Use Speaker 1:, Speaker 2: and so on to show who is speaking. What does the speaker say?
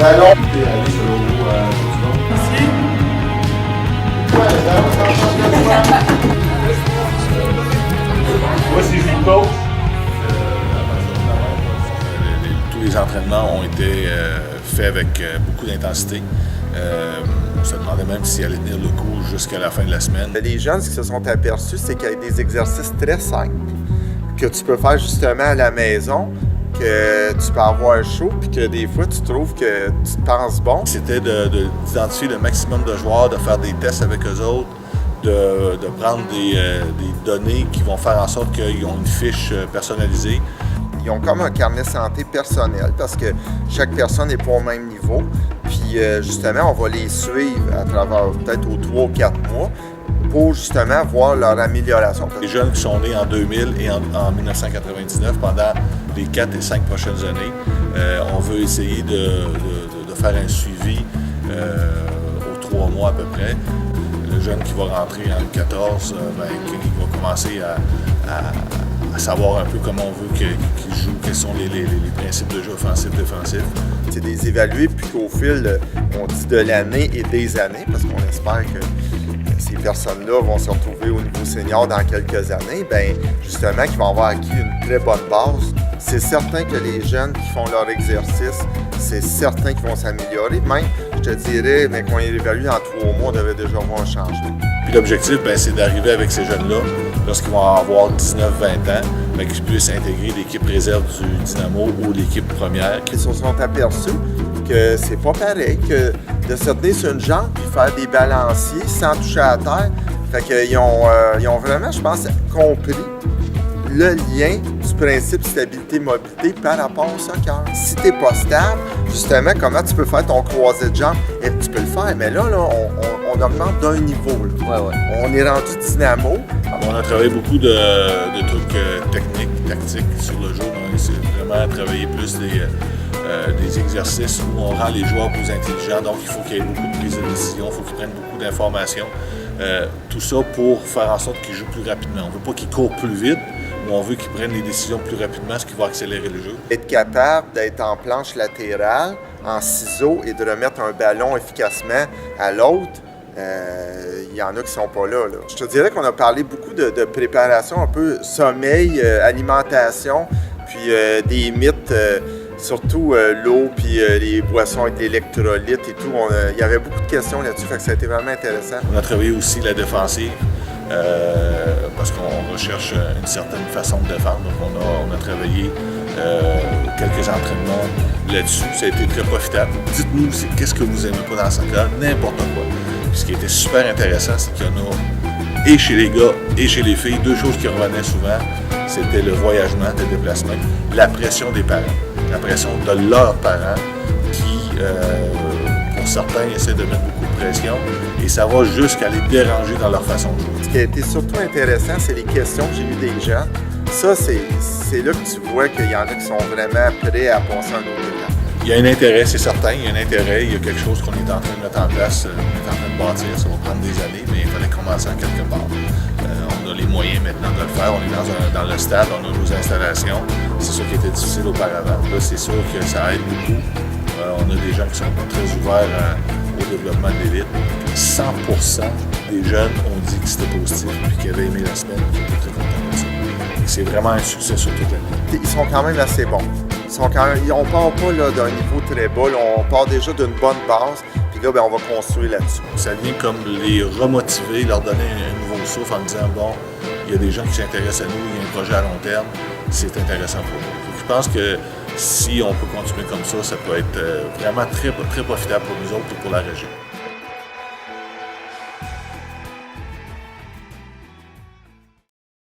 Speaker 1: allons aller sur le haut du monde. Ici. Moi, c'est Jules Coach.
Speaker 2: Tous les entraînements ont été faits avec beaucoup d'intensité. On se demandait même s'il allait tenir le coup jusqu'à la fin de la semaine.
Speaker 3: Les jeunes, ce qui se sont aperçus, c'est qu'il y a des exercices très simples que tu peux faire justement à la maison, que tu peux avoir chaud, puis que des fois, tu trouves que tu te penses bon.
Speaker 2: C'était d'identifier le maximum de joueurs, de faire des tests avec eux autres, de prendre des données qui vont faire en sorte qu'ils ont une fiche personnalisée.
Speaker 3: Ils ont comme un carnet santé personnel parce que chaque personne n'est pas au même niveau. Puis justement, on va les suivre à travers peut-être aux 3 ou 4 mois pour justement voir leur amélioration.
Speaker 2: Les jeunes qui sont nés en 2000 et en 1999, pendant les 4 et 5 prochaines années, on veut essayer de faire un suivi aux 3 mois à peu près. Le jeune qui va rentrer en 14, il va commencer à savoir un peu comment on veut qu'il joue, quels sont les principes de jeu offensif, défensif.
Speaker 3: C'est des évalués, puis qu'au fil, on dit de l'année et des années, parce qu'on espère que ces personnes-là vont se retrouver au niveau senior dans quelques années, bien justement, qu'ils vont avoir acquis une très bonne base. C'est certain que les jeunes qui font leur exercice, c'est certain qu'ils vont s'améliorer. Même, je te dirais, mais qu'on les évalue en 3 mois, on devait déjà voir un changement.
Speaker 2: Puis l'objectif, c'est d'arriver avec ces jeunes-là, lorsqu'ils vont avoir 19-20 ans, qu'ils puissent intégrer l'équipe réserve du Dynamo ou l'équipe première.
Speaker 3: Ils se sont aperçus que c'est pas pareil que de se tenir sur une jambe et faire des balanciers sans toucher à terre. Fait qu'ils ont vraiment, je pense, compris le lien du principe stabilité-mobilité par rapport au soccer. Si tu n'es pas stable, justement, comment tu peux faire ton croisé de jambes? Et tu peux le faire, mais là on augmente d'un niveau. Là.
Speaker 4: Ouais.
Speaker 3: On est rendu Dynamo.
Speaker 2: On a travaillé beaucoup de trucs techniques, tactiques sur le jeu. On essaie vraiment de travailler plus des exercices où on rend les joueurs plus intelligents. Donc, il faut qu'il y ait beaucoup de prise de décision, il faut qu'ils prennent beaucoup d'informations. Tout ça pour faire en sorte qu'ils jouent plus rapidement. On ne veut pas qu'ils courent plus vite, mais on veut qu'ils prennent les décisions plus rapidement, ce qui va accélérer le jeu.
Speaker 3: Être capable d'être en planche latérale, en ciseaux et de remettre un ballon efficacement à l'autre, il y en a qui sont pas là. Je te dirais qu'on a parlé beaucoup de préparation, un peu sommeil, alimentation, puis des mythes, surtout l'eau, puis les boissons avec l'électrolyte et tout. Il y avait beaucoup de questions là-dessus, fait que ça a été vraiment intéressant.
Speaker 2: On a travaillé aussi la défensive, parce qu'on recherche une certaine façon de défendre. Donc on a travaillé quelques entraînements là-dessus. Ça a été très profitable. Dites-nous qu'est-ce que vous aimez pas dans le soccer, n'importe quoi. Puis ce qui était super intéressant, c'est qu'il y en a et chez les gars et chez les filles, 2 choses qui revenaient souvent, c'était le voyagement, le déplacement, la pression des parents, la pression de leurs parents qui, pour certains, essaient de mettre beaucoup de pression et ça va jusqu'à les déranger dans leur façon de jouer.
Speaker 3: Ce qui a été surtout intéressant, c'est les questions que j'ai eues des jeunes. Ça, c'est là que tu vois qu'il y en a qui sont vraiment prêts à passer un autre étape.
Speaker 2: Il y a un intérêt, c'est certain, il y a un intérêt, il y a quelque chose qu'on est en train de mettre en place, on est en train de bâtir, ça va prendre des années, mais il fallait commencer à quelque part. On a les moyens maintenant de le faire, on est dans le stade, on a nos installations, c'est sûr qui était difficile auparavant. Là, c'est sûr que ça aide beaucoup. On a des gens qui sont très ouverts au développement de l'élite. 100% des jeunes ont dit que c'était positif et qu'ils avaient aimé la semaine, qu'ils étaient très contents de ça. Et c'est vraiment un succès sur toute l'année.
Speaker 3: Ils sont quand même assez bons. On part pas d'un niveau très bas, là, on part déjà d'une bonne base, puis là, on va construire là-dessus.
Speaker 2: Ça vient comme les remotiver, leur donner un nouveau souffle en disant, bon, il y a des gens qui s'intéressent à nous, il y a un projet à long terme, c'est intéressant pour nous. Donc, je pense que si on peut continuer comme ça peut être vraiment très, très profitable pour nous autres et pour la région.